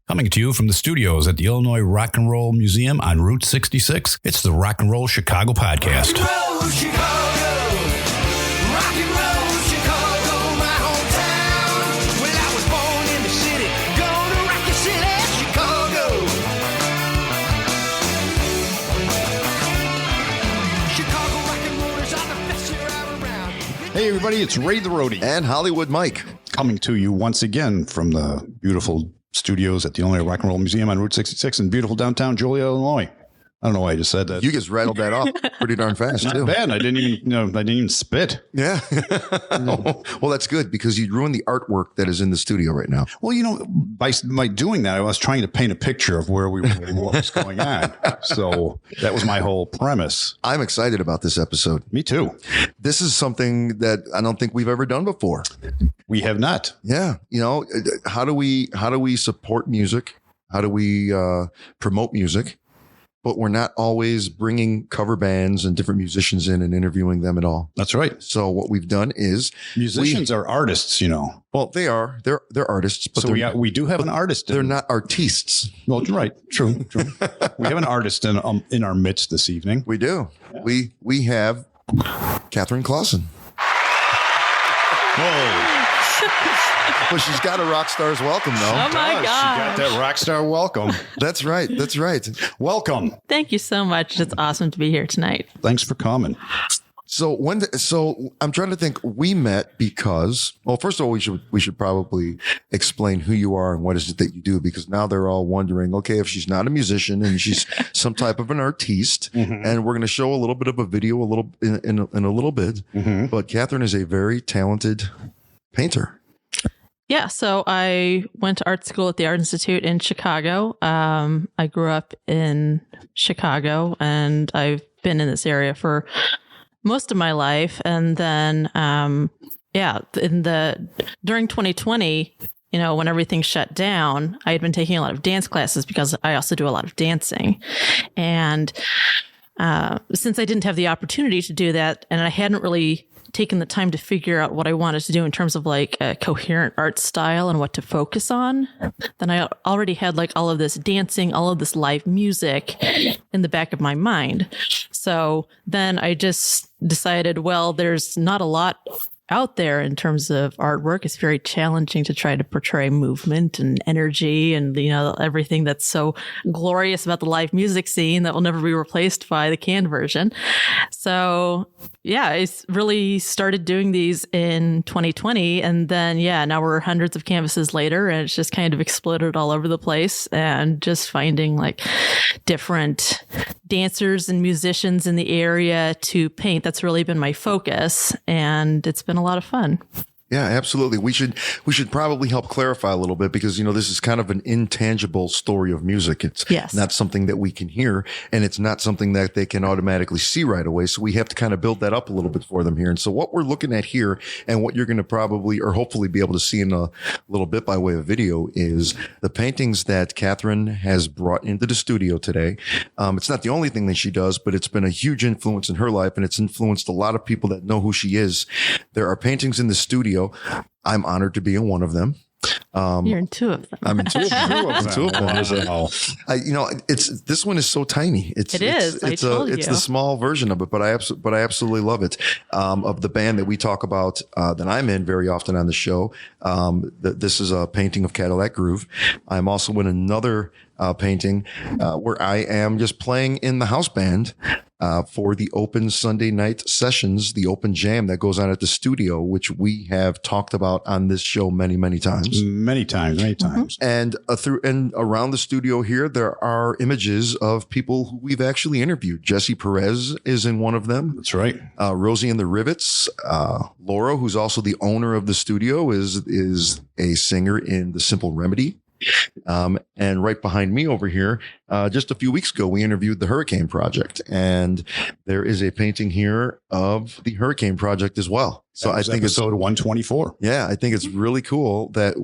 Coming to you from the studios at the Illinois Rock and Roll Museum on Route 66, it's the Rock and Roll Chicago podcast. Rock and roll Chicago, rock and roll Chicago, my hometown. Well, I was born in the city, gonna rock the city, Chicago. Chicago rock and rollers are the best here around. Hey everybody, it's Ray the Roadie And Hollywood Mike. coming to you once again from the beautiful studios at the Illinois Rock and Roll Museum on Route 66 in beautiful downtown Joliet, Illinois. I don't know why I just said that. You just rattled that off pretty darn fast, Not too. bad. I didn't even spit. Yeah. Well, that's good because you ruined the artwork that is in the studio right now. Well, by doing that, I was trying to paint a picture of where we were and what was going on. So that was my whole premise. I'm excited about this episode. Me too. This is something that I don't think we've ever done before. We have not. Yeah. How do we support music? How do we promote music? But we're not always bringing cover bands and different musicians in and interviewing them at all. That's right. So what we've done is Musicians are artists, Well, they are. They're artists, but So we do have an artist. they're not artistes. Well, right. True. We have an artist in our midst this evening. We do. Yeah. We have Kathryn Claahsen. Whoa. But she's got a rock star's welcome, though. Oh my She got gosh. that rock star welcome. That's right. That's right. Welcome. Thank you so much. It's awesome to be here tonight. Thanks for coming. So I'm trying to think. We met because, well, first of all, we should probably explain who you are and what is it that you do, because now they're all wondering, okay, if she's not a musician and she's some type of an artiste, and we're going to show a little bit of a video in a little bit. But Kathryn is a very talented painter. Yeah, so I went to art school at the Art Institute in Chicago. I grew up in Chicago, and I've been in this area for most of my life. And then, during 2020, when everything shut down, I had been taking a lot of dance classes because I also do a lot of dancing. And since I didn't have the opportunity to do that, and I hadn't really taken the time to figure out what I wanted to do in terms of like a coherent art style and what to focus on, then I already had like all of this dancing, all of this live music in the back of my mind. So then I just decided, well, there's not a lot out there in terms of artwork. It's very challenging to try to portray movement and energy and, everything that's so glorious about the live music scene that will never be replaced by the canned version. So yeah, I really started doing these in 2020. And then, now we're hundreds of canvases later, and it's just kind of exploded all over the place, and just finding like different dancers and musicians in the area to paint. That's really been my focus, and it's been a lot of fun. Yeah, absolutely. We should probably help clarify a little bit, because, this is kind of an intangible story of music. It's not something that we can hear, and it's not something that they can automatically see right away. So we have to kind of build that up a little bit for them here. And so what we're looking at here, and what you're going to probably or hopefully be able to see in a little bit by way of video, is the paintings that Kathryn has brought into the studio today. It's not the only thing that she does, but it's been a huge influence in her life, and it's influenced a lot of people that know who she is. There are paintings in the studio. I'm honored to be in one of them. You're in two of them. I'm in two of them. Wow. This one is so tiny. It's the small version of it, but I absolutely love it. Of the band that we talk about, that I'm in very often on the show. This is a painting of Cadillac Groove. I'm also in another painting where I am just playing in the house band for the open Sunday night sessions, the open jam that goes on at the studio, which we have talked about on this show many, many times. Many times. And around the studio here, there are images of people who we've actually interviewed. Jesse Perez is in one of them. That's right. Rosie and the Rivets. Laura, who's also the owner of the studio, is a singer in The Simple Remedy. And right behind me over here, just a few weeks ago, we interviewed the Hurricane Project, and there is a painting here of the Hurricane Project as well. So I think episode 124. Yeah, I think it's really cool that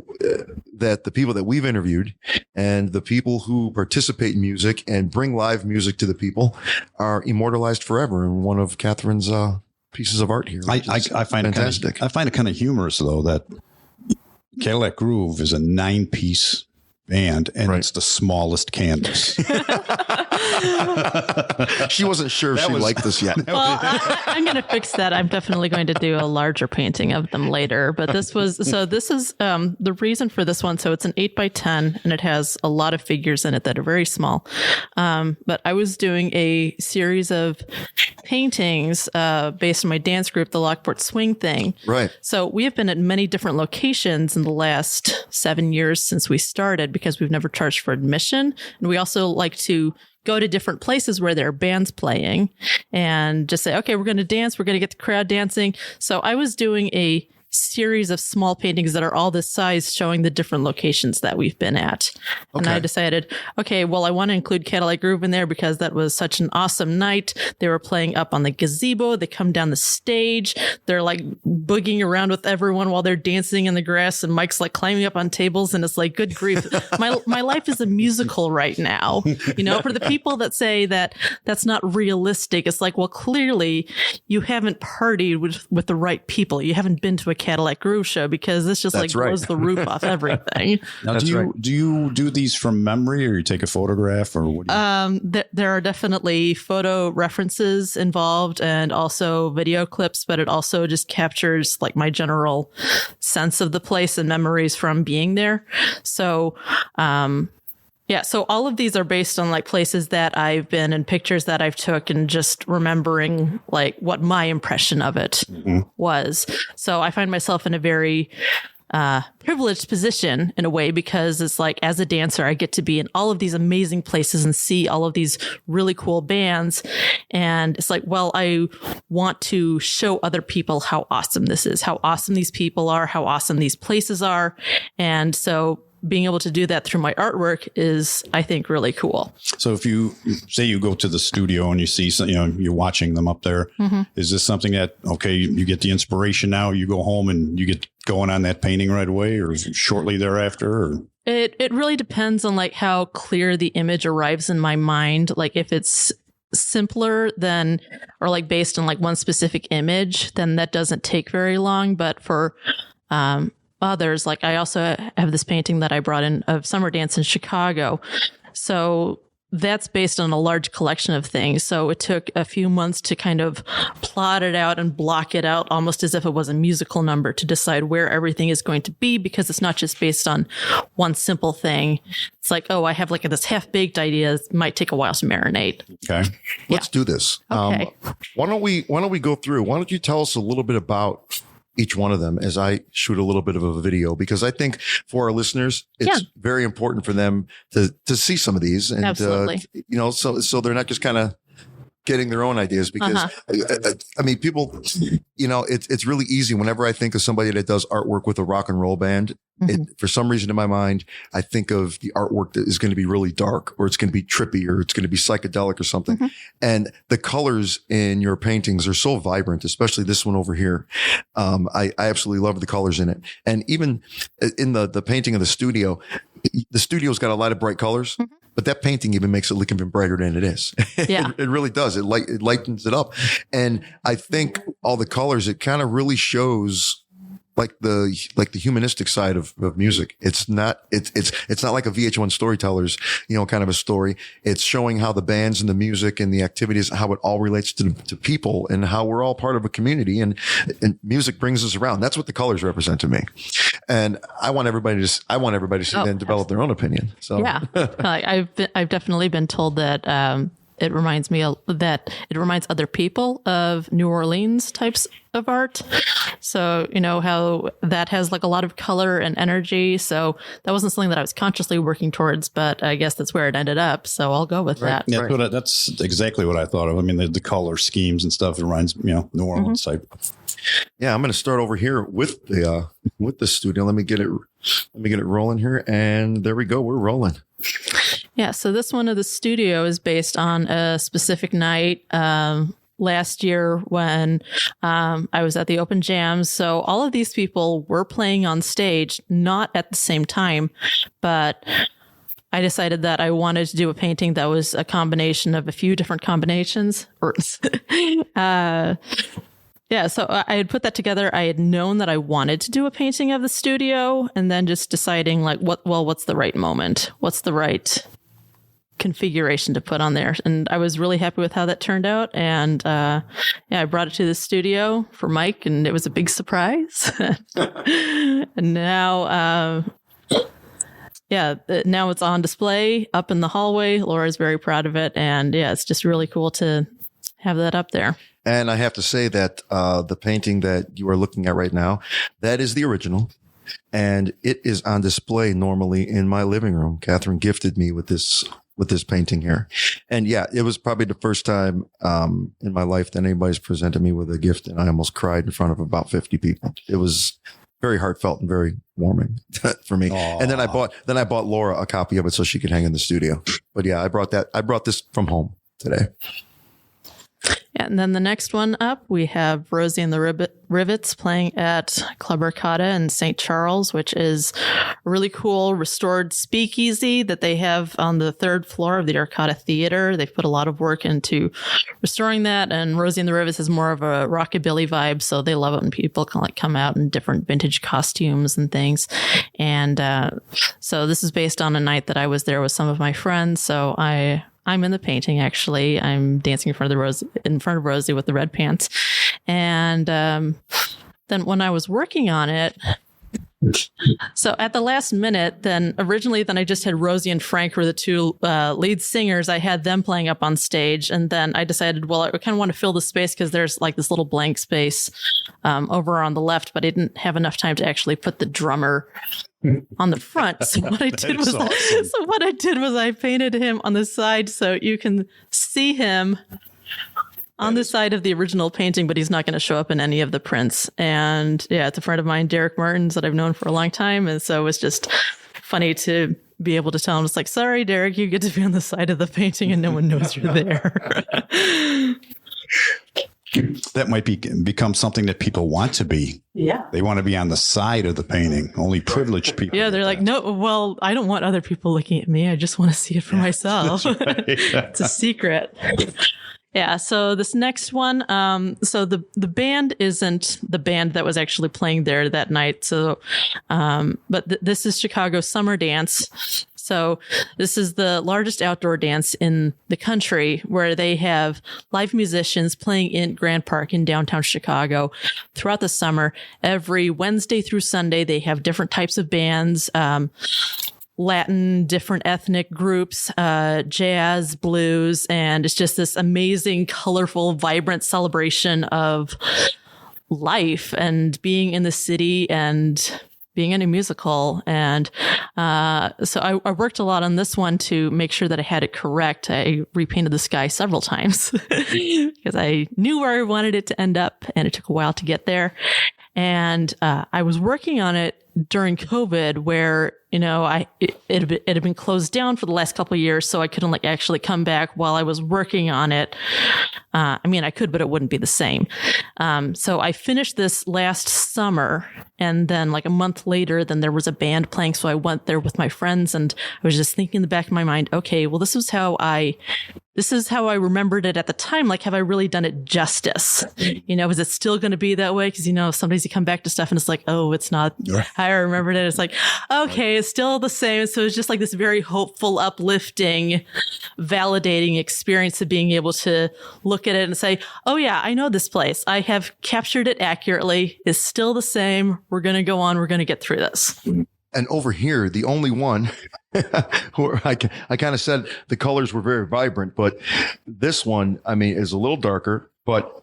the people that we've interviewed and the people who participate in music and bring live music to the people are immortalized forever in one of Kathryn's pieces of art here. I find fantastic. I find it kind of humorous though that Cadillac Groove is a 9-piece band, and it's the smallest canvas. She wasn't sure if she liked this yet. Well, I'm going to fix that. I'm definitely going to do a larger painting of them later. But this is the reason for this one. So it's an 8x10 and it has a lot of figures in it that are very small. But I was doing a series of paintings based on my dance group, the Lockport Swing Thing. Right. So we have been at many different locations in the last 7 years since we started, because we've never charged for admission. And we also like to go to different places where there are bands playing and just say, okay, we're going to dance. We're going to get the crowd dancing. So I was doing a series of small paintings that are all this size, showing the different locations that we've been at. And I decided, okay, well, I want to include Cadillac Groove in there because that was such an awesome night. They were playing up on the gazebo. They come down the stage. They're like boogieing around with everyone while they're dancing in the grass, and Mike's like climbing up on tables, and it's like, good grief. My life is a musical right now. You know, for the people that say that that's not realistic, it's like, well, clearly you haven't partied with the right people. You haven't been to a Cadillac Groove show, because this just blows the roof off everything. Now, do you do these from memory, or you take a photograph, or what? There are definitely photo references involved and also video clips, but it also just captures like my general sense of the place and memories from being there. So, yeah, so all of these are based on like places that I've been and pictures that I've took, and just remembering like what my impression of it was. So I find myself in a very privileged position in a way, because it's like, as a dancer, I get to be in all of these amazing places and see all of these really cool bands. And it's like, well, I want to show other people how awesome this is, how awesome these people are, how awesome these places are. And so being able to do that through my artwork is, I think, really cool. So if you say you go to the studio and you see, you're watching them up there, is this something that, okay, you get the inspiration now, you go home and you get going on that painting right away, or shortly thereafter? Or? It really depends on like how clear the image arrives in my mind. Like if it's simpler than, or like based on like one specific image, then that doesn't take very long. But for, others, like I also have this painting that I brought in of summer dance in Chicago. So that's based on a large collection of things. So it took a few months to kind of plot it out and block it out, almost as if it was a musical number, to decide where everything is going to be, because it's not just based on one simple thing. It's like, oh, I have like this half-baked idea. It might take a while to marinate. Okay. Let's do this. Okay. Why don't we go through? Why don't you tell us a little bit about each one of them as I shoot a little bit of a video, because I think for our listeners, it's very important for them to see some of these, and absolutely, so they're not just kind of getting their own ideas, because I mean, people, it's really easy. Whenever I think of somebody that does artwork with a rock and roll band, for some reason in my mind, I think of the artwork that is going to be really dark, or it's going to be trippy, or it's going to be psychedelic or something. And the colors in your paintings are so vibrant, especially this one over here. I absolutely love the colors in it. And even in the painting of the studio's got a lot of bright colors. But that painting even makes it look even brighter than it is. Yeah. It really does. It lightens it up. And I think all the colors, it kind of really shows like the humanistic side of music. It's not like a VH1 Storytellers, kind of a story. It's showing how the bands and the music and the activities, how it all relates to people, and how we're all part of a community, and music brings us around. That's what the colors represent to me. And I want everybody to see then develop their own opinion. So yeah, I've definitely been told that, it reminds other people of New Orleans types of art. So, how that has like a lot of color and energy. So that wasn't something that I was consciously working towards, but I guess that's where it ended up. So I'll go with that. Yeah, that's exactly what I thought of. I mean, the color schemes and stuff, it reminds New Orleans type. Yeah, I'm going to start over here with the studio. Let me get it rolling here, and there we go. We're rolling. Yeah, so this one of the studio is based on a specific night last year when I was at the Open Jams. So all of these people were playing on stage, not at the same time, but I decided that I wanted to do a painting that was a combination of a few different combinations. Yeah, so I had put that together. I had known that I wanted to do a painting of the studio, and then just deciding like, what's the right moment? What's the right configuration to put on there? And I was really happy with how that turned out. And I brought it to the studio for Mike, and it was a big surprise. And now, now it's on display up in the hallway. Laura's very proud of it, and it's just really cool to have that up there. And I have to say that the painting that you are looking at right now, that is the original. And it is on display normally in my living room. Kathryn gifted me with this painting here. And it was probably the first time in my life that anybody's presented me with a gift. And I almost cried in front of about 50 people. It was very heartfelt and very warming for me. Aww. And then I bought Laura a copy of it so she could hang in the studio. But I brought this from home today. Yeah, and then the next one up, we have Rosie and the Rivets playing at Club Arcata in St. Charles, which is a really cool restored speakeasy that they have on the 3rd floor of the Arcata Theater. They've put a lot of work into restoring that, and Rosie and the Rivets is more of a rockabilly vibe, so they love it when people can come out in different vintage costumes and things. And so this is based on a night that I was there with some of my friends, so I'm in the painting, actually. I'm dancing in front of Rosie with the red pants. And then when I was working on it, so at the last minute, originally I just had Rosie and Frank were the two lead singers. I had them playing up on stage. And then I decided, I kind of want to fill the space because there's like this little blank space over on the left, but I didn't have enough time to actually put the drummer on the front. So what I did was I painted him on the side so you can see him on the side of the original painting, but he's not going to show up in any of the prints. And it's a friend of mine, Derek Martins, that I've known for a long time. And so it was just funny to be able to tell him, it's like, sorry, Derek, you get to be on the side of the painting and no one knows you're there. That might become something that people want to be. Yeah. They want to be on the side of the painting. Only privileged people. Yeah, they're like, no, I don't want other people looking at me. I just want to see it for myself. Right. It's a secret. Yeah, so this next one, so the band isn't the band that was actually playing there that night. So, but this is Chicago Summer Dance. So this is the largest outdoor dance in the country, where they have live musicians playing in Grant Park in downtown Chicago throughout the summer. Every Wednesday through Sunday, they have different types of bands, Latin, different ethnic groups, jazz, blues, and it's just this amazing, colorful, vibrant celebration of life and being in the city and being in a musical. And so I worked a lot on this one to make sure that I had it correct. I repainted the sky several times because I knew where I wanted it to end up, and it took a while to get there. And I was working on it during COVID, where it had been closed down for the last couple of years, so I couldn't actually come back while I was working on it. I could, but it wouldn't be the same. So I finished this last summer, and then a month later, then there was a band playing, so I went there with my friends, and I was just thinking in the back of my mind, okay, well, this is how I remembered it at the time. Have I really done it justice? Is it still going to be that way? Because, sometimes you come back to stuff and it's like, oh, it's not how I remembered it. It's like, okay, it's still the same. So it's just this very hopeful, uplifting, validating experience of being able to look at it and say, oh yeah, I know this place. I have captured it accurately. It's still the same. We're going to go on. We're going to get through this. And over here, the only one where I kind of said the colors were very vibrant, but this one, is a little darker, but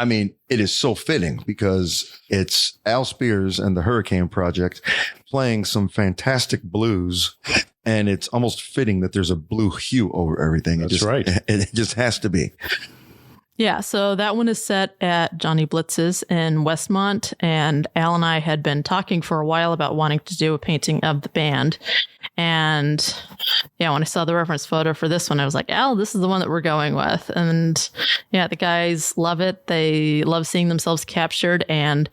it is so fitting because it's Al Spears and the Hurricane Project playing some fantastic blues. And it's almost fitting that there's a blue hue over everything. That's right. It just has to be. Yeah, so that one is set at Johnny Blitz's in Westmont, and Al and I had been talking for a while about wanting to do a painting of the band. And when I saw the reference photo for this one, I was like, Al, this is the one that we're going with. And the guys love it. They love seeing themselves captured. And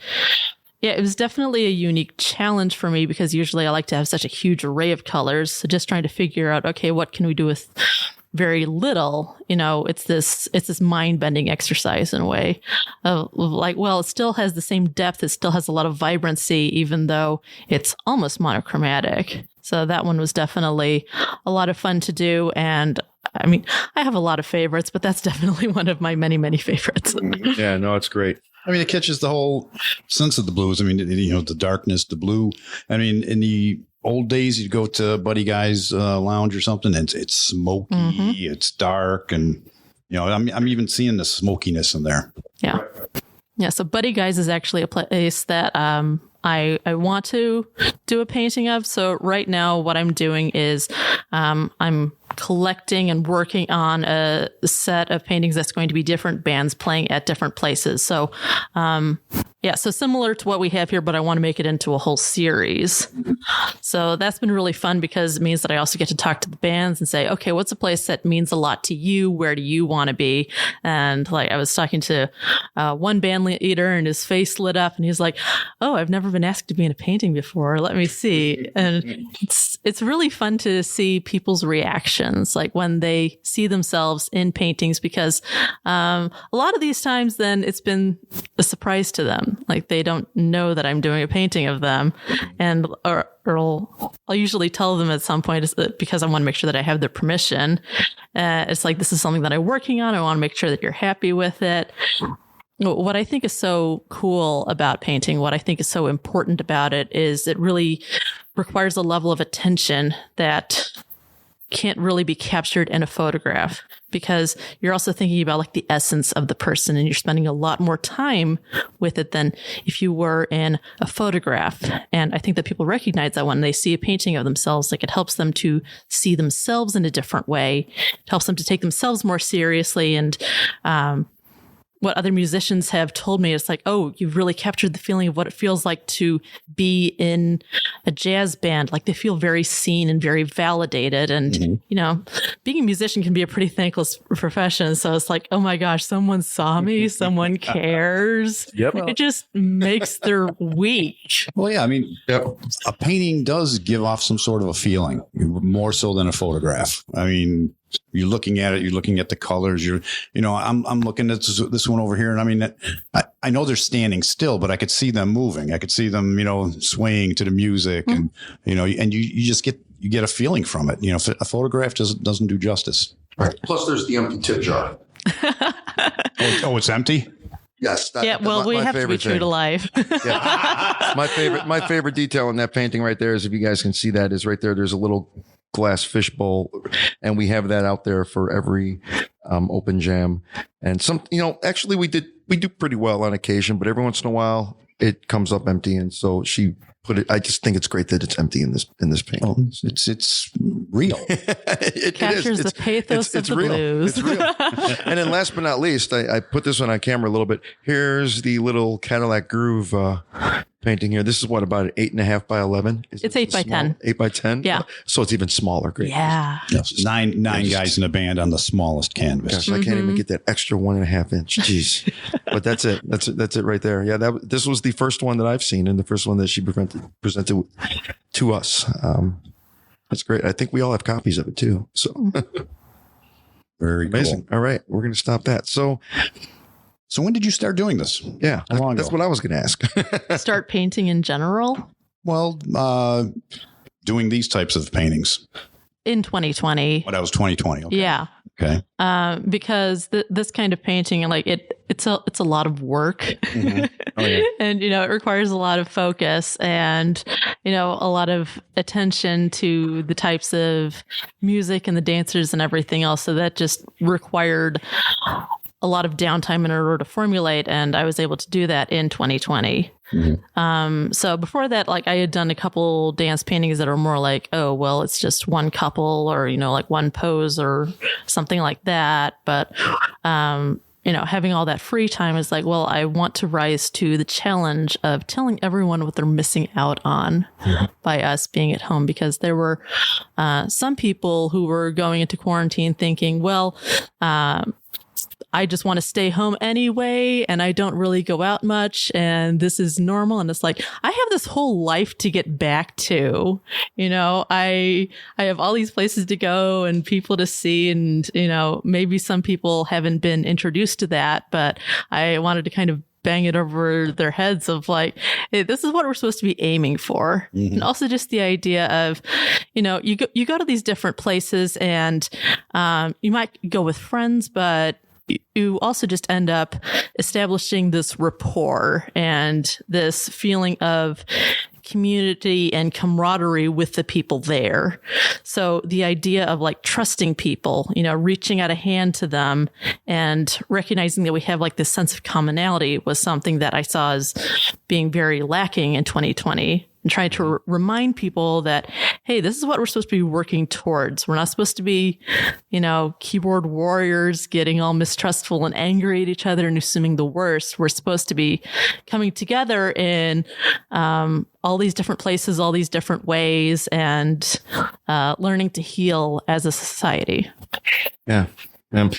it was definitely a unique challenge for me because usually I like to have such a huge array of colors. So just trying to figure out, okay, what can we do with very little, it's this mind bending exercise in a way of like, well, it still has the same depth. It still has a lot of vibrancy, even though it's almost monochromatic. So that one was definitely a lot of fun to do. And I mean, I have a lot of favorites, but that's definitely one of my many, many favorites. Yeah, no, it's great. I mean, it catches the whole sense of the blues. I mean, the darkness, the blue. I mean, in the old days, you'd go to Buddy Guy's lounge or something, and it's smoky, it's dark, and I'm even seeing the smokiness in there. Yeah, yeah. So Buddy Guy's is actually a place that I want to do a painting of. So right now, what I'm doing is I'm collecting and working on a set of paintings that's going to be different bands playing at different places. So so similar to what we have here, but I want to make it into a whole series. So that's been really fun because it means that I also get to talk to the bands and say, okay, what's a place that means a lot to you? Where do you want to be? And like I was talking to one band leader and his face lit up and he's like, oh, I've never been asked to be in a painting before. Let me see. And it's really fun to see people's reactions, like when they see themselves in paintings, because a lot of these times then it's been a surprise to them. Like they don't know that I'm doing a painting of them. And or I'll usually tell them at some point, is that because I want to make sure that I have their permission. It's like, this is something that I'm working on. I want to make sure that you're happy with it. What I think is so cool about painting, what I think is so important about it, is it really requires a level of attention that can't really be captured in a photograph, because you're also thinking about like the essence of the person and you're spending a lot more time with it than if you were in a photograph. And I think that people recognize that when they see a painting of themselves, like it helps them to see themselves in a different way. It helps them to take themselves more seriously. And what other musicians have told me, it's like, oh, you've really captured the feeling of what it feels like to be in a jazz band. Like they feel very seen and very validated. And, being a musician can be a pretty thankless profession. So it's like, oh my gosh, someone saw me, someone cares. Yep. It just makes their week. Well, yeah, I mean, a painting does give off some sort of a feeling, more so than a photograph. I mean, you're looking at it, you're looking at the colors, I'm looking at this one over here. And I mean, I know they're standing still, but I could see them moving. I could see them, swaying to the music and, and you just get a feeling from it. A photograph doesn't do justice. Right. Plus there's the empty tip jar. Oh, it's empty? Yes. We have to be true to life. Yeah. My favorite detail in that painting right there is, if you guys can see that, is right there. There's a little glass fishbowl, and we have that out there for every open jam. And actually we do pretty well on occasion, but every once in a while it comes up empty. And so she put it. I just think it's great that it's empty in this painting. Oh, it's real. It captures the pathos of the real. blues. It's real. And then last but not least, I put this one on camera a little bit. Here's the little Cadillac Groove painting here. This is about 8.5 by 11. It's 8 by 10. 8 by 10. Yeah. So it's even smaller. Great. Yeah. Yes. Nine guys in a band on the smallest canvas. Gosh, I can't even get that extra 1.5 inch. Jeez. But that's it. That's it right there. Yeah. This was the first one that I've seen, and the first one that she presented to us. That's great. I think we all have copies of it too. So very amazing. Cool. All right. We're going to stop that. So when did you start doing this? Yeah, that's what I was going to ask. Start painting in general? Well, doing these types of paintings. In 2020. That was 2020. Okay. Yeah. Okay. Because this kind of painting, like it's a lot of work. Mm-hmm. Oh, yeah. And, it requires a lot of focus and, a lot of attention to the types of music and the dancers and everything else. So that just required a lot of downtime in order to formulate. And I was able to do that in 2020. Mm-hmm. So before that, like I had done a couple dance paintings that are more like, oh, well, it's just one couple or, like one pose or something like that. But, having all that free time is like, well, I want to rise to the challenge of telling everyone what they're missing out on by us being at home, because there were some people who were going into quarantine thinking, well, I just want to stay home anyway, and I don't really go out much, and this is normal. And it's like, I have this whole life to get back to, I have all these places to go and people to see. And, maybe some people haven't been introduced to that, but I wanted to kind of bang it over their heads of like, hey, this is what we're supposed to be aiming for. Mm-hmm. And also just the idea of, you go to these different places and you might go with friends, but you also just end up establishing this rapport and this feeling of community and camaraderie with the people there. So the idea of like trusting people, reaching out a hand to them and recognizing that we have like this sense of commonality was something that I saw as being very lacking in 2020. And trying to remind people that, hey, this is what we're supposed to be working towards. We're not supposed to be, keyboard warriors getting all mistrustful and angry at each other and assuming the worst. We're supposed to be coming together in all these different places, all these different ways, and learning to heal as a society. Yeah. I'm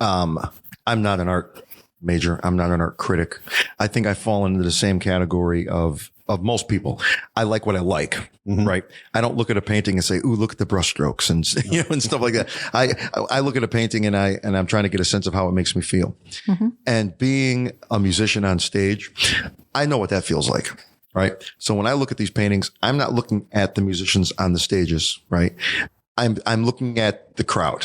not an art major. I'm not an art critic. I think I fall into the same category of most people. I like what I like, mm-hmm. right? I don't look at a painting and say, "Ooh, look at the brushstrokes," and and stuff like that. I look at a painting and I'm trying to get a sense of how it makes me feel. Mm-hmm. And being a musician on stage, I know what that feels like, right? So when I look at these paintings, I'm not looking at the musicians on the stages, right? I'm looking at the crowd.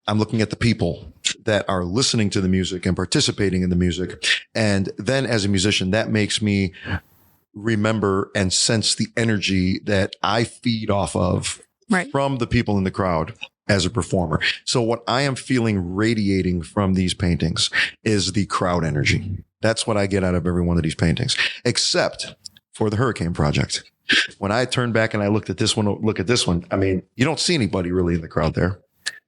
I'm looking at the people that are listening to the music and participating in the music. And then as a musician, that makes me remember and sense the energy that I feed off of from the people in the crowd as a performer. So what I am feeling radiating from these paintings is the crowd energy. That's what I get out of every one of these paintings, except for the Hurricane Project. When I turned back and I look at this one, I mean, you don't see anybody really in the crowd there.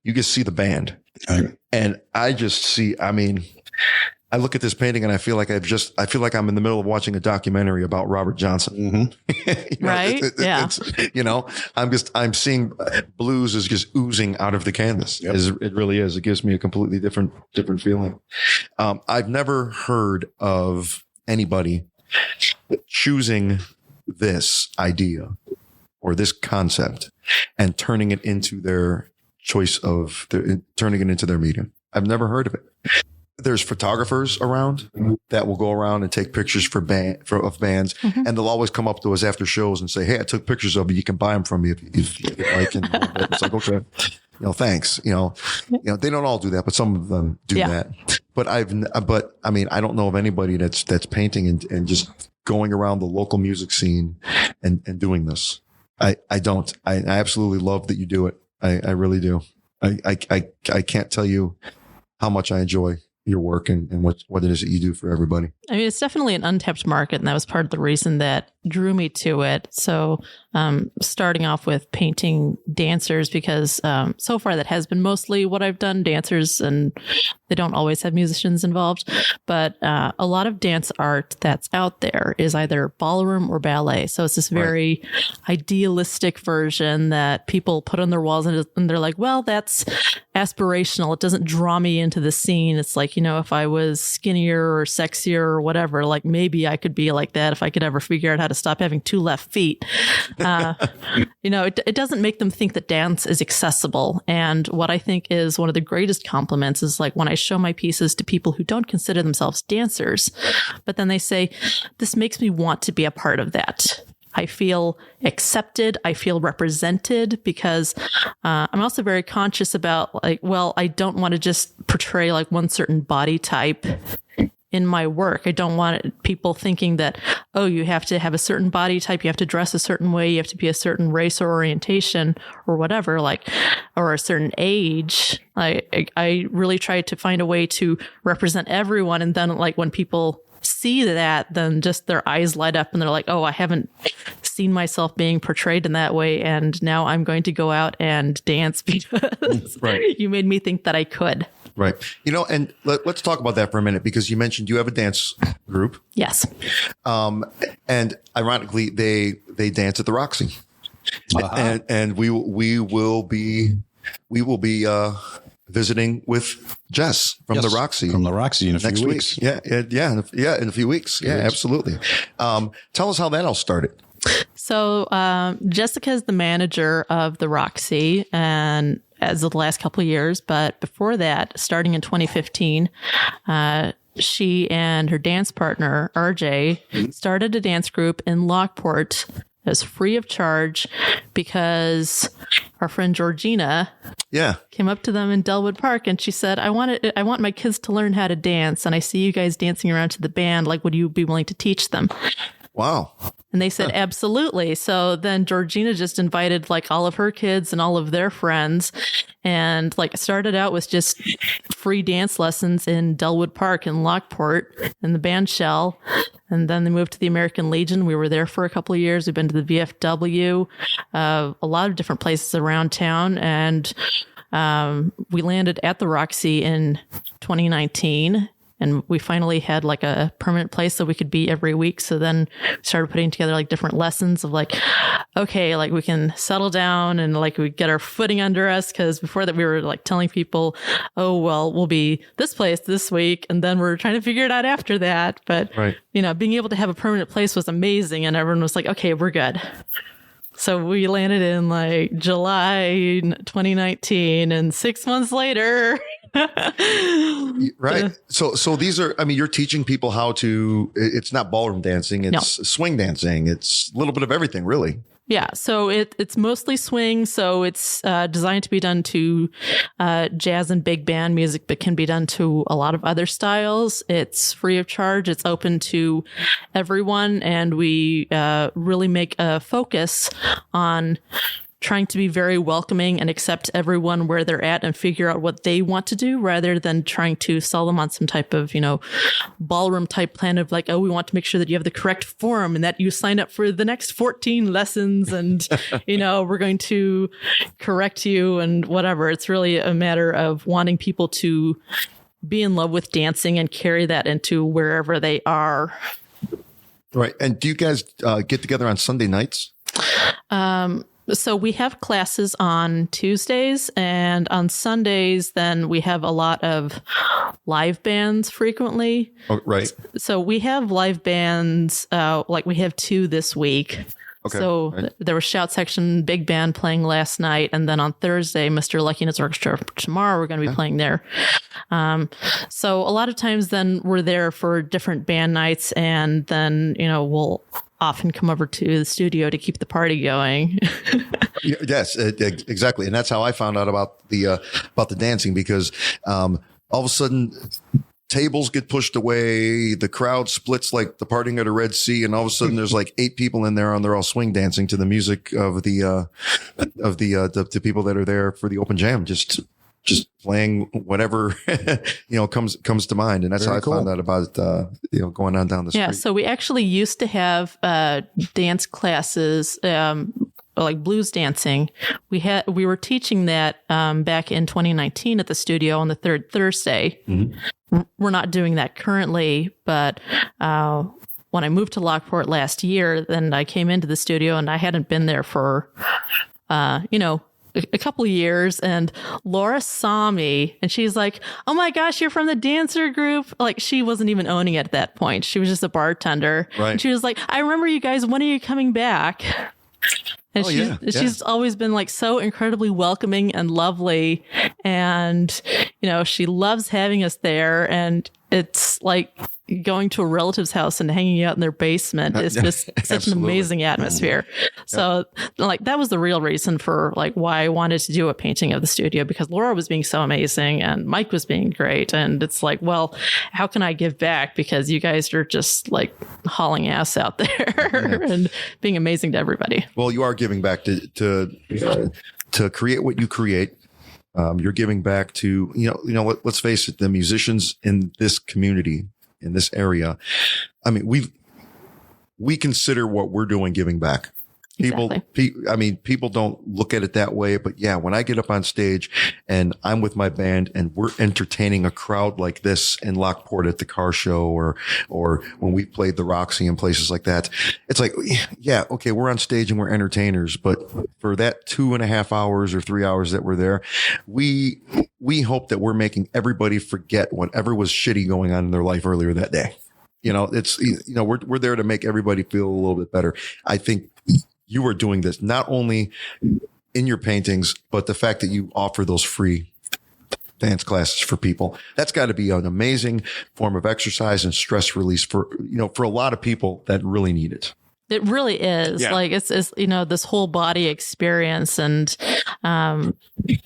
You just see the band. Right. And I just see, I look at this painting and I feel like I'm in the middle of watching a documentary about Robert Johnson. Mm-hmm. Right. Yeah. I'm seeing blues is just oozing out of the canvas. Yep. It really is. It gives me a completely different feeling. I've never heard of anybody choosing this idea or this concept and turning it into their choice turning it into their medium. I've never heard of it. There's photographers around that will go around and take pictures of bands, mm-hmm. and they'll always come up to us after shows and say, "Hey, I took pictures of you. You can buy them from me if you like." And it's like, okay, thanks. They don't all do that, but some of them do that. But I don't know of anybody that's painting and just going around the local music scene and doing this. I don't. I absolutely love that you do it. I really do. I can't tell you how much I enjoy your work and what it is that you do for everybody. It's definitely an untapped market, and that was part of the reason that drew me to it. So starting off with painting dancers, because so far that has been mostly what I've done, dancers, and they don't always have musicians involved. But a lot of dance art that's out there is either ballroom or ballet. So it's this very idealistic version that people put on their walls, and they're like, well, that's aspirational. It doesn't draw me into the scene. It's like, if I was skinnier or sexier or whatever, like maybe I could be like that if I could ever figure out how to stop having 2 left feet. It doesn't make them think that dance is accessible. And what I think is one of the greatest compliments is like when I show my pieces to people who don't consider themselves dancers, but then they say, this makes me want to be a part of that. I feel accepted. I feel represented, because I'm also very conscious about I don't want to just portray like one certain body type in my work. I don't want people thinking that, oh, you have to have a certain body type, you have to dress a certain way, you have to be a certain race or orientation or whatever, or a certain age. I really try to find a way to represent everyone. And then when people see that, then just their eyes light up and they're like, oh, I haven't seen myself being portrayed in that way, and now I'm going to go out and dance because you made me think that I could. Right. And let's talk about that for a minute, because you mentioned you have a dance group. Yes. And ironically, they dance at the Roxy. Uh-huh. And we will be visiting with Jess from the Roxy. From the Roxy in a next few week. weeks. Yeah, in a few weeks. Yeah, absolutely. Tell us how that all started. So Jessica is the manager of the Roxy, and as of the last couple of years, but before that, starting in 2015, she and her dance partner, RJ, started a dance group in Lockport. It was free of charge because our friend Georgina came up to them in Delwood Park and she said, I want my kids to learn how to dance, and I see you guys dancing around to the band. Like, would you be willing to teach them? Wow. And they said, absolutely. So then Georgina just invited like all of her kids and all of their friends, and like started out with just free dance lessons in Delwood Park in Lockport in the band shell. And then they moved to the American Legion. We were there for a couple of years. We've been to the VFW, a lot of different places around town. And we landed at the Roxy in 2019. And we finally had like a permanent place so we could be every week. So then we started putting together like different lessons of like, okay, like we can settle down and like we get our footing under us. Cause before that we were like telling people, oh, well, we'll be this place this week. And then we're trying to figure it out after that. But, you know, being able to have a permanent place was amazing. And everyone was like, okay, we're good. So we landed in like July 2019, and 6 months later. Right. So these are, I mean, you're teaching people how to, it's not ballroom dancing, it's swing dancing. It's a little bit of everything, really. Yeah. So it's mostly swing. So it's designed to be done to jazz and big band music, but can be done to a lot of other styles. It's free of charge. It's open to everyone. And we really make a focus on trying to be very welcoming and accept everyone where they're at and figure out what they want to do, rather than trying to sell them on some type of, you know, ballroom type plan of like, oh, we want to make sure that you have the correct form and that you sign up for the next 14 lessons and, you know, we're going to correct you and whatever. It's really a matter of wanting people to be in love with dancing and carry that into wherever they are. Right. And do you guys get together on Sunday nights? So we have classes on Tuesdays, and on Sundays, then we have a lot of live bands frequently. Oh, right. So we have live bands, like we have 2 this week. Okay. So there was Shout Section Big Band playing last night, and then on Thursday, Mr. Lucky and his Orchestra. Tomorrow, we're going to be playing there. So a lot of times then we're there for different band nights, and then, you know, we'll often come over to the studio to keep the party going. Yes, exactly. And that's how I found out about the dancing, because all of a sudden tables get pushed away, the crowd splits like the parting of the Red Sea, and all of a sudden there's like 8 people in there and they're all swing dancing to the music of the people that are there for the open jam, just playing whatever comes to mind. And that's how I found out about going on down the street. Yeah, so we actually used to have dance classes, like blues dancing. We were teaching that back in 2019 at the studio on the 3rd Thursday. Mm-hmm. We're not doing that currently, but when I moved to Lockport last year, then I came into the studio and I hadn't been there for a couple of years, and Laura saw me and she's like, oh my gosh, you're from the dancer group. Like, she wasn't even owning it at that point. She was just a bartender. Right. And she was like, I remember you guys. When are you coming back? And she's always been like so incredibly welcoming and lovely. And, you know, she loves having us there. And it's like going to a relative's house and hanging out in their basement is just such an amazing atmosphere. So like that was the real reason for like why I wanted to do a painting of the studio, because Laura was being so amazing and Mike was being great. And it's like, well, how can I give back? Because you guys are just like hauling ass out there and being amazing to everybody. Well, you are giving back to create what you create. You're giving back to, let's face it, the musicians in this community, in this area. I mean, we consider what we're doing giving back. People don't look at it that way, but yeah, when I get up on stage and I'm with my band and we're entertaining a crowd like this in Lockport at the car show or when we played the Roxy and places like that, it's like, yeah, okay, we're on stage and we're entertainers, but for that 2.5 hours or 3 hours that we're there, we hope that we're making everybody forget whatever was shitty going on in their life earlier that day. We're there to make everybody feel a little bit better. I think you are doing this not only in your paintings, but the fact that you offer those free dance classes for people. That's got to be an amazing form of exercise and stress release for a lot of people that really need it. It really is. Yeah. Like it's this whole body experience, and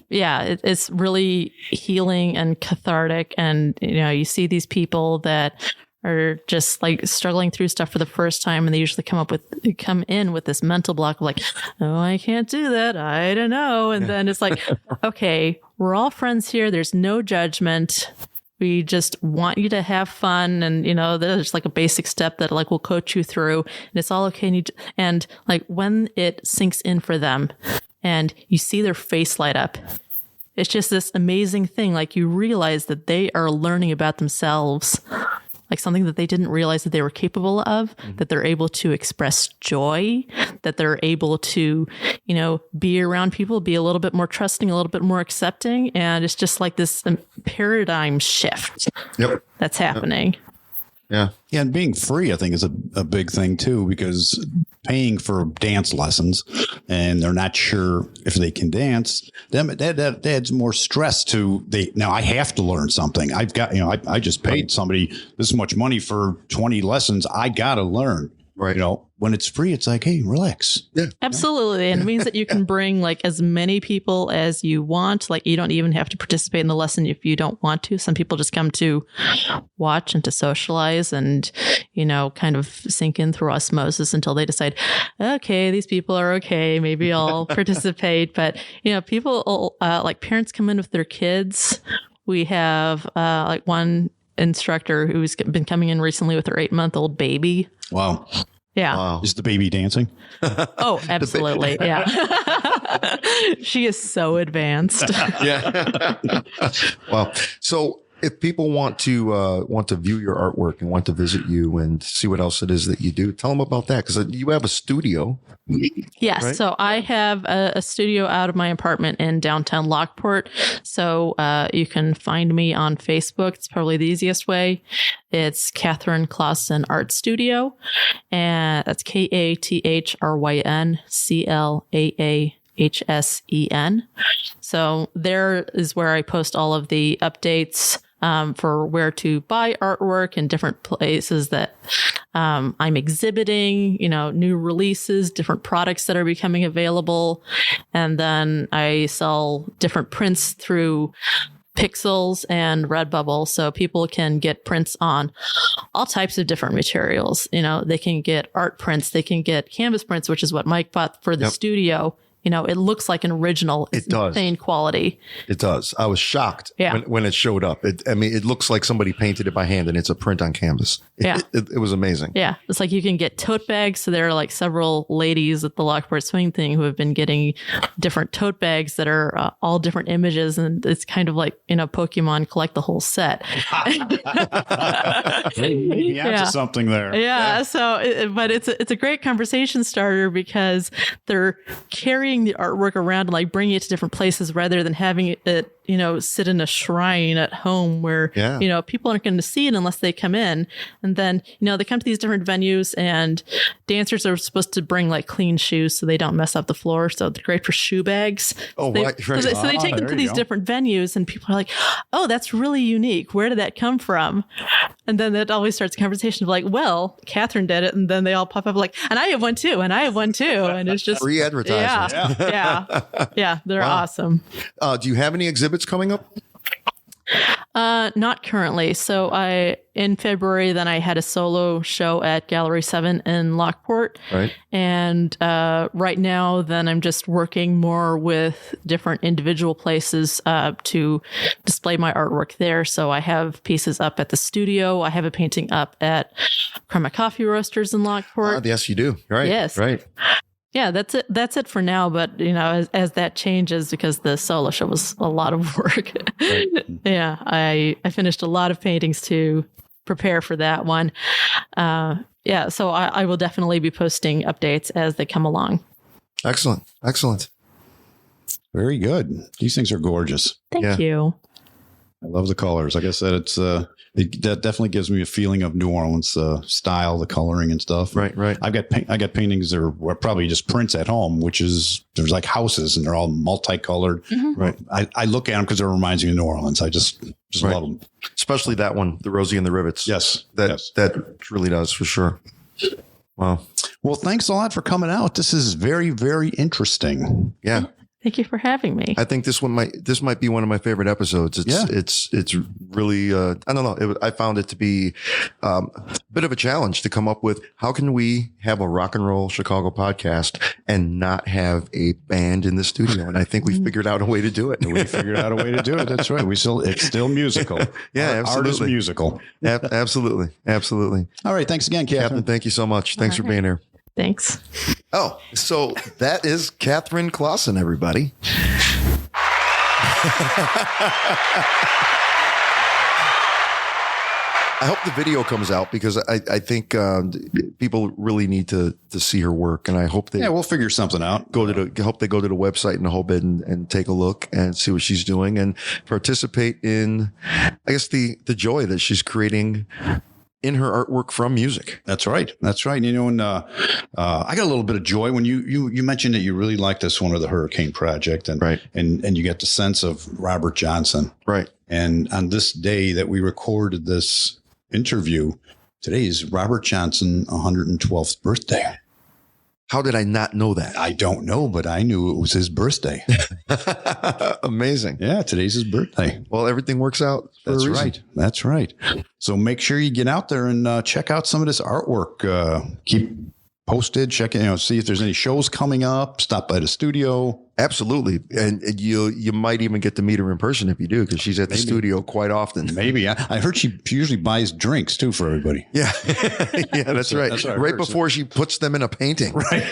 it's really healing and cathartic. And you see these people that are just like struggling through stuff for the first time, and they usually come in with this mental block of like, oh, I can't do that, I don't know. And then it's like, okay, we're all friends here, there's no judgment, we just want you to have fun. And there's like a basic step that like we'll coach you through, and it's all okay. And like when it sinks in for them and you see their face light up, it's just this amazing thing. Like you realize that they are learning about themselves, like something that they didn't realize that they were capable of, that they're able to express joy, that they're able to, be around people, be a little bit more trusting, a little bit more accepting. And it's just like this paradigm shift that's happening. Yeah. Yeah. And being free, I think, is a big thing too, because paying for dance lessons and they're not sure if they can dance, that adds more stress to now I have to learn something. I've got, I just paid somebody this much money for 20 lessons. I got to learn. Right. When it's free, it's like, hey, relax. Yeah, absolutely. And it means that you can bring like as many people as you want. Like you don't even have to participate in the lesson if you don't want to. Some people just come to watch and to socialize and, kind of sink in through osmosis until they decide, okay, these people are okay, maybe I'll participate. But, people like parents come in with their kids. We have like one instructor who's been coming in recently with her 8-month-old baby. Wow. Yeah. Wow. Is the baby dancing? Oh, absolutely. Yeah. She is so advanced. Yeah. Wow. So if people want to view your artwork and want to visit you and see what else it is that you do, tell them about that, because you have a studio. Yes. Right? So I have a studio out of my apartment in downtown Lockport. So you can find me on Facebook. It's probably the easiest way. It's Kathryn Claahsen Art Studio. And that's KATHRYN CLAAHSEN. So there is where I post all of the updates for where to buy artwork in different places that I'm exhibiting, new releases, different products that are becoming available. And then I sell different prints through Pixels and Redbubble, so people can get prints on all types of different materials. They can get art prints, they can get canvas prints, which is what Mike bought for the studio. It looks like an original. It does. Insane quality. It does. I was shocked when it showed up. It looks like somebody painted it by hand and it's a print on canvas. It was amazing. Yeah. It's like you can get tote bags. So there are like several ladies at the Lockport Swing thing who have been getting different tote bags that are all different images. And it's kind of like, Pokemon collect the whole set. Maybe onto something there. Yeah. So, but it's a great conversation starter because they're carrying the artwork around and like bringing it to different places rather than having it, sit in a shrine at home where, people aren't going to see it unless they come in. And then, they come to these different venues and dancers are supposed to bring like clean shoes so they don't mess up the floor. So they're great for shoe bags. Oh, right. So they take them to these different venues and people are like, oh, that's really unique. Where did that come from? And then that always starts a conversation of like, well, Kathryn did it. And then they all pop up like, and I have one too. And I have one too. And it's just free advertisement. Yeah. They're awesome. Do you have any exhibits coming up? Not currently. So in February, then I had a solo show at Gallery 7 in Lockport. Right. And right now, then I'm just working more with different individual places to display my artwork there. So I have pieces up at the studio. I have a painting up at Crema Coffee Roasters in Lockport. Yes, you do. Right. Yes. Right. Yeah, that's it. That's it for now. But as that changes, because the solo show was a lot of work. Right. Yeah, I finished a lot of paintings to prepare for that one. So I will definitely be posting updates as they come along. Excellent. Very good. These things are gorgeous. Thank you. I love the colors. Like I said, that definitely gives me a feeling of New Orleans style, the coloring and stuff. Right. I got paintings that are probably just prints at home, which is there's like houses and they're all multicolored. Mm-hmm. Right. I look at them because it reminds me of New Orleans. I just love them. Especially that one, the Rosie and the Rivets. Yes. That truly does for sure. Wow. Well, thanks a lot for coming out. This is very, very interesting. Yeah. Thank you for having me. I think this might be one of my favorite episodes. It's really I don't know. I found it to be a bit of a challenge to come up with how can we have a rock and roll Chicago podcast and not have a band in the studio. And I think we figured out a way to do it. We figured out a way to do it. That's right. It's still musical. Yeah, absolutely. Art is musical. Absolutely. All right. Thanks again, Kathryn. Thank you so much. Thanks for being here. Thanks. Oh, so that is Kathryn Claahsen, everybody. I hope the video comes out because I think people really need to see her work, and I hope we'll figure something out. Hope they go to the website in Hobit and take a look and see what she's doing and participate in, I guess, the joy that she's creating in her artwork from music. That's right. And I got a little bit of joy when you mentioned that you really like this one of the Hurricane Project, and right. and you get the sense of Robert Johnson. Right. And on this day that we recorded this interview, today is Robert Johnson 112th birthday. How did I not know that? I don't know, but I knew it was his birthday. Amazing. Yeah, today's his birthday. Well, everything works out for a reason. That's right. So make sure you get out there and check out some of this artwork. Keep posted, check it, see if there's any shows coming up, stop by the studio. Absolutely. And you might even get to meet her in person if you do, because she's at the studio quite often. Maybe. I heard she usually buys drinks too for everybody. Yeah. Yeah, that's right. That's right before she puts them in a painting. Right.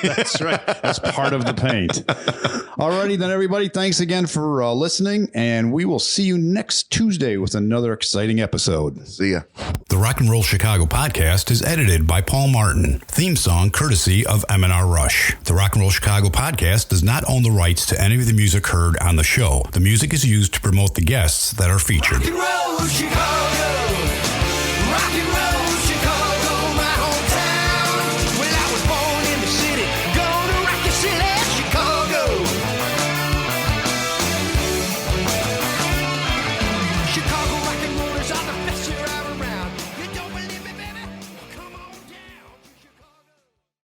That's right. That's part of the paint. Alrighty then, everybody. Thanks again for listening, and we will see you next Tuesday with another exciting episode. See ya. The Rock and Roll Chicago podcast is edited by Paul Martin. Theme song courtesy of M&R Rush. The Rock and Roll Chicago podcast does not own the rights to any of the music heard on the show. The music is used to promote the guests that are featured. Rock and roll Chicago.